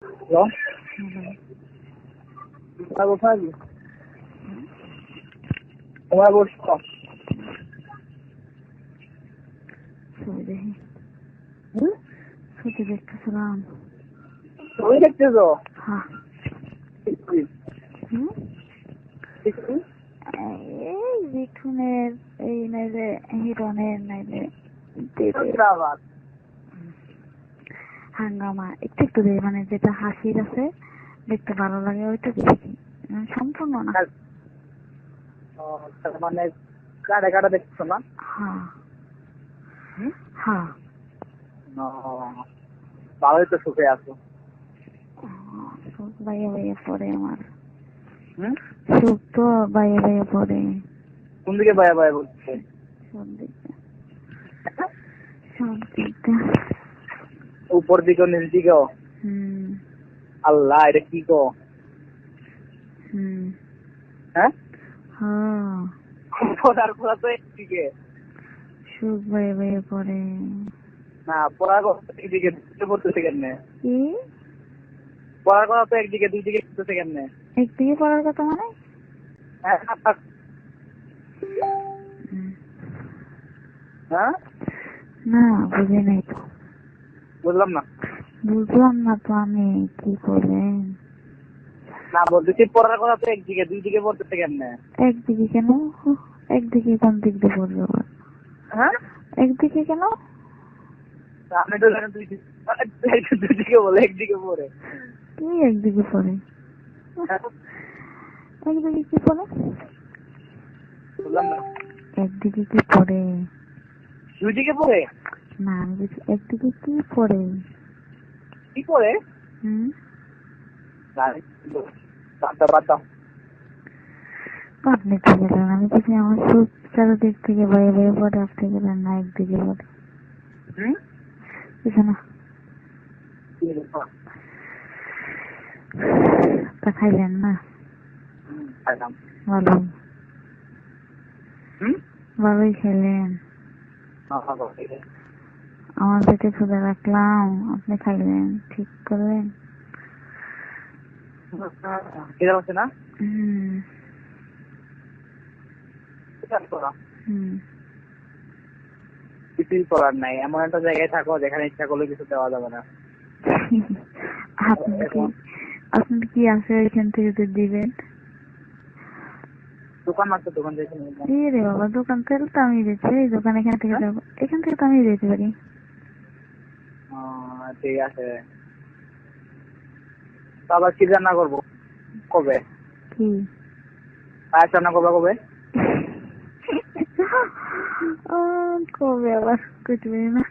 Hello, কোথায় কোথায় তোমার বসছ? ছবি দেখতেছিলাম। ছবি দেখতেছো? হ্যাঁ। এই মিঠুনের, এই নাইলে হিরনের, নাইলে হাঙ্গামা একটু একটু দেয়, মানে যেটা হাসির আছে দেখতে ভালো লাগে ওইটা দেখি, সম্পূর্ণ না। মানে কাটা কাটা দেখছো না? হ্যাঁ হ্যাঁ, ভালোই তো সুখে আছো। সুখ বাইয়ে বাইয়ে পড়ে আমার, সুখ তো বাইয়ে বাইয়ে পড়ে। কোন দিকে বায়া বায়া বলছে? সব দিকে, সব দিকে, উপর দিকেও নিচ দিকেও। আল্লাহ, এটা কি গো? হ্যাঁ, পড়ার কথা তো একদিকে, সুখ বাইয়ে বাইয়ে পড়ে না পড়ার কথা একদিকে, দুটো পড়তেছে কেমনে? কি পড়ার কথা তো একদিকে, দুই দিকে পড়তেছে কেমনে? একদিকে পড়ার কথা মানে? হ্যাঁ, না বুঝি নাই তো। বুঝলাম না। বুঝলাম না তো আমি, কি করলেন? না বলতেছি পড়ার কথা তো একদিকে, দুই দিকে পড়তেছে কেমনে? একদিকে কেন? একদিকে কোন দিক দিয়ে পড়বে আবার? হ্যাঁ, একদিকে কেন? আপনি তো জানেন দুই দিকে বলে একদিকে পড়ে। কি একদিকে পড়ে? একদিকে কি পড়ে? বুঝলাম না। একদিকে কি পড়ে? দুই দিকে পড়ে? না আমি বলছি একদিকে কি পড়ে? কি পড়ে? আপনি তো গেলেন, আমি বলছি আমার সুখ চারদিক থেকে বাইরে বাইরে পড়ে, আপনি গেলেন না একদিকে পড়ে। কিছু না, তা খাইলেন না? ভালো, ভালোই খেলেন। আমার পেটে ক্ষুধা রাখলাম, আপনি খাইলেন, ঠিক করলেন। না কিছুই করার নাই, এমন একটা জায়গায় থাকো যেখানে ইচ্ছা করলে কিছু দেওয়া যাবে না। আপনি কি আছে এখান থেকে তো দিবেন? দোকান মাত্র, দোকান থেকে রে বাবা, দোকান তেল তো আমি দিচ্ছি, এই দোকান এখান থেকে যাবো, এখান থেকে তো আমি দিতে পারি। ঠিক আছে, আবার কি রান্না করবো কবে? কি পায়েস রান্না করবো কবে? কবে আবার করতে পারি না।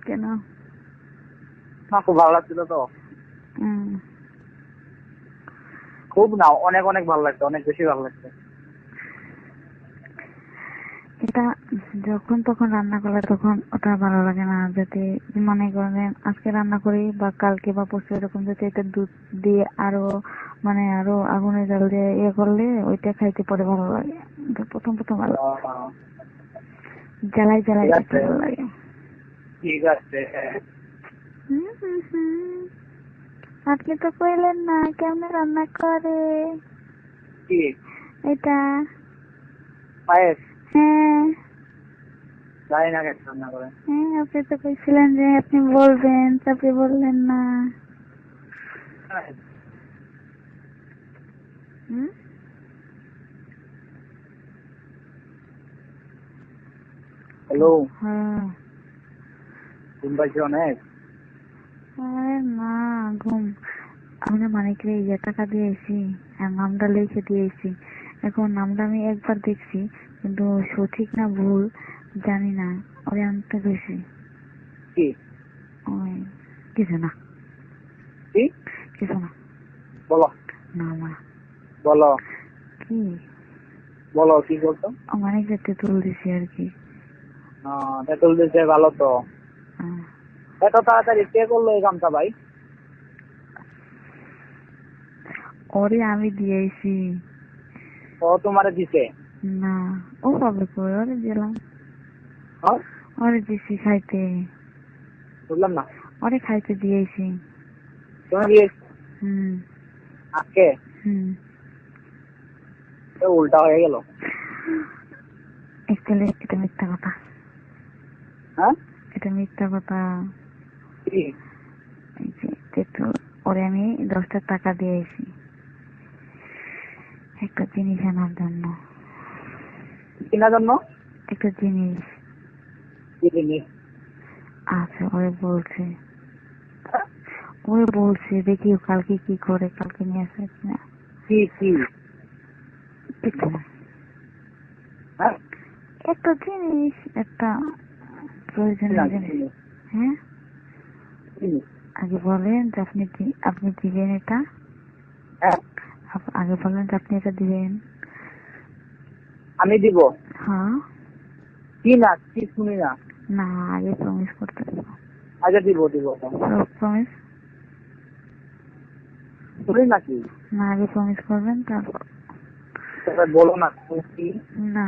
কেন? না খুব ভালো লাগছিল তো, খুব না অনেক অনেক ভালো লাগছে, অনেক বেশি ভালো লাগছে। এটা যখন তখন রান্না করলে তখন ওটা ভালো লাগে না। যদি মনে করেন আজকে রান্না করি বা কালকে বা পরশু এরকম, যদি এটা দুধ দিয়ে আরো মানে আরো আগুনে জাল দিয়ে ইয়ে করলে ওইটা খাইতে পরে ভালো লাগে। প্রথম প্রথম ভালো জ্বালাই জ্বালাই ভালো লাগে। ঠিক আছে, আপনি তো কইলেন না কেমন রান্না করে কি এটা? পায়েস? হ্যাঁ জানি না কেন রান্না করে। হ্যাঁ, আপনি তো কইছিলেন যে আপনি বলবেন, তারপরে বললেন না। হ্যালো, হ্যাঁ। ঘুম পাইছি অনেক? আরে না, ঘুম আমি না মানিকরে টাকা দিয়েছি আর নামটা লিখে দিয়েছি। এখন নামটা আমি একবার দেখছি, কিন্তু সঠিক না ভুল জানি না। ওরে আনতে গেছি। কি কিছু না, কি কিছু না, বলো না মা। বলো কি বলো, কি বলতো? মানিকরে তেঁতুল দিছি আর কি। তেঁতুল দিতে ভালো তো। এত তাড়াতাড়ি কে করলো এই কামটা ভাই? ওরে আমি দিয়েছি। ও তোমারে দিছে? না, ও পাবে কই, ওরে দিলাম। ওরে দিছি খাইতে। বুঝলাম না। ওরে খাইতে দিয়েছি। তুমি দিয়েছো হুম আজকে? হুম। তো উল্টা হয়ে গেল। একচুয়ালি এটা মিথ্যা কথা। হ্যাঁ এটা মিথ্যা কথা। কি? এই যে একটু ওরে আমি 10টা টাকা দিয়েছি একটা জিনিস আনার জন্য। কেনার জন্য? একটা জিনিস কি জিনিস? আচ্ছা ওই বলছে দেখি ও কালকে কি করে, কালকে নিয়ে আসে কিনা। কি কি? কিছু না, হ্যাঁ একটা জিনিস, একটা প্রয়োজনীয় জিনিস। হ্যাঁ জিনিস। আগে বলেন যে আপনি দিবেন এটা। হ্যাঁ আগে বলেন যে আপনি এটা দিবেন। আমি দিব। হ্যাঁ কি না কি শুনি না। না, আগে প্রমিস করতে হবে। আগে দিব দিব। প্রমিস শুনি নাকি? না, আগে প্রমিস করবেন তারপর। বলো না তুমি কি? না।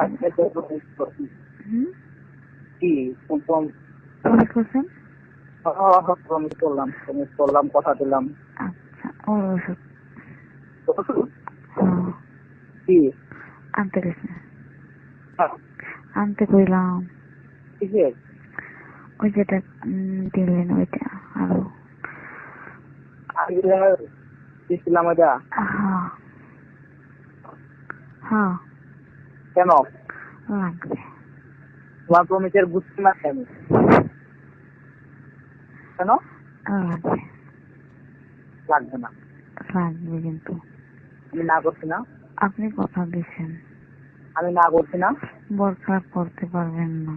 আজকে তো promise করছি। হুম কি প্রমিস করছেন? প্রমিস করলাম কথা দিলাম। আচ্ছা ওর ওষুধ কি? আনতে গেছে, আনতে কইলাম। কিসের? ওই যেটা দিলেন ওইটা আরো। আগে দিছিলাম এটা। হ্যাঁ হ্যাঁ কেন? লাগবে। তোমার প্রমিসের বুঝতে না আমি কেন? লাগবে লাগবে না। লাগবে কিন্তু আমি না করছি না। আপনি কথা দিচ্ছেন, আমি না করছি না। বরখাস্ত করতে পারবেন না।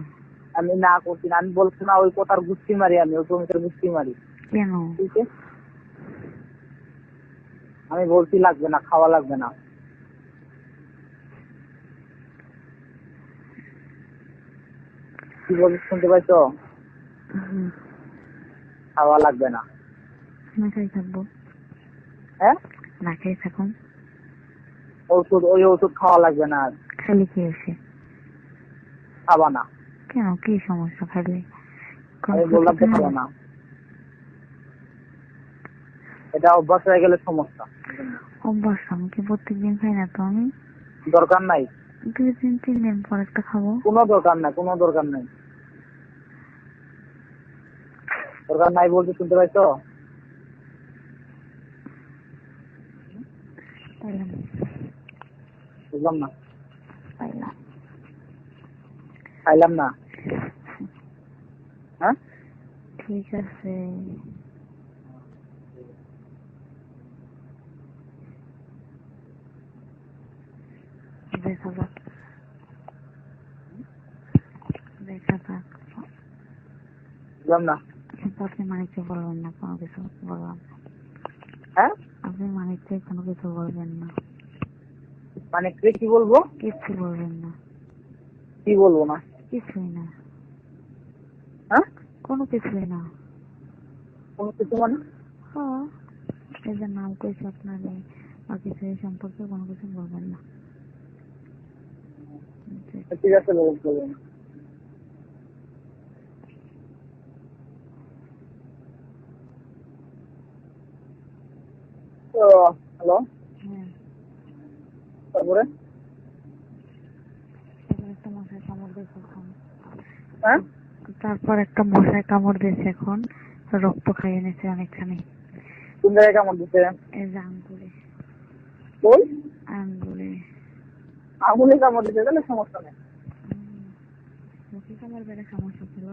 আমি না করছি না। আমি বলছি না ওই কথার গুষ্টি মারি, আমি ওই প্রমিসের গুষ্টি মারি। কেন? ঠিক আছে আমি বলছি লাগবে না, খাওয়া লাগবে না। কি বলছিস শুনতে পাইছো? খাওয়া লাগবে না। না খাই থাকবো। হ্যাঁ না খাই থাকুন। ওই ওষুধ খাওয়া লাগবে না। খালি খেয়েছে। খাবা না। কেন, কি সমস্যা খালি? আমি বললাম তো খাবো না। এটা অভ্যাস হয়ে গেলে সমস্যা। অভ্যাস আমি কি প্রত্যেকদিন খাই না তো। আমি দরকার নাই। 2-3 দিন পর একটা খাবো। কোনো দরকার নাই, কোনো দরকার নাই। দরকার নাই বলতে শুনতে পাইছো? পাইলাম বুঝলাম না। পাইলাম। খাইলাম না। হ্যাঁ ঠিক আছে। দেখা যাক দেখা যাক। বুঝলাম না। আপনি মানিককে বলবেন না কোনো কিছু, বললাম। হ্যাঁ আপনি মানিককে কোনো কিছু বলবেন না। মানে কি বলবো? কিচ্ছু বলবেন না। কি বলবো না? কিছুই না। হ্যাঁ কোনো কিছুই না। কোনো কিছু মানে? হ্যাঁ এই যে নাম কইছে আপনারে বা কিছু এই সম্পর্কে কোনো কিছু বলবেন না। ঠিক আছে বলবো না। হ্যালো হ্যাঁ তারপরে? একটা মশাই কামড় দিয়েছে এখন। হ্যাঁ তারপর একটা মশাই কামড় দিয়েছে এখন, রক্ত খাইয়ে নিয়েছে অনেকখানি। কোন জায়গায় কামড় দিচ্ছে? এই যে আঙ্গুলে। ওই আঙ্গুলে আঙুলে কামড় দিচ্ছে, তাহলে সমস্যা নেই। মুখে কামড় দিলে সমস্যা ছিল?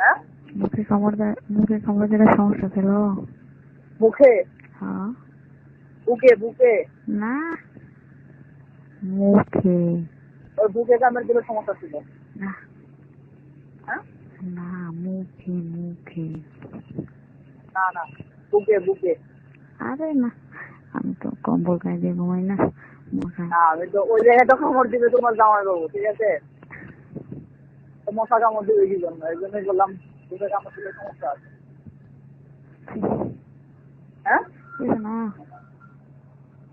হ্যাঁ মুখে কামড় দিলে সমস্যা ছিল? মুখে? হ্যাঁ বুকে বুকে? না মুখে। ওই বুকে কামড় দিলে সমস্যা ছিল? না হ্যাঁ না মুখে মুখে। না না বুকে বুকে। আরে না, আমি তো কম্বল গায়ে দিয়ে ঘুমাই না। মশা না আমি তো ওই জায়গায় তো কামড় দিবে তোমার জামাই বাবু, ঠিক আছে? তো মশা কামড় দিবে কি জন্য? এই জন্যই বললাম বুকে কামড় দিলে সমস্যা আছে। হ্যাঁ কিছু না।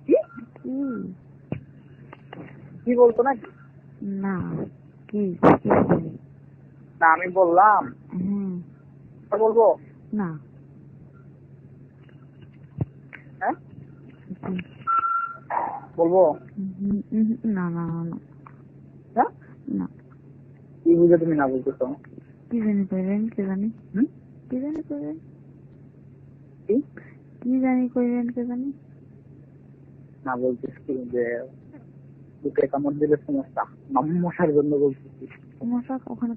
কি কি কি বলতো নাকি? না কি কি বলি? না আমি বললাম, হুম। বলবো না। হ্যাঁ জি। বলবো না না না না। হ্যাঁ না। কি বুঝে তুমি না বলতেছো? কি জানি কইবেন, কে জানি। হুম? কি জানি কইবেন, কি কি জানি কইবেন, কে জানি। না বলছিস কি যে বুকে কামড় দিলে সমস্যা, মশার জন্য বলছিস? মশা ওখানে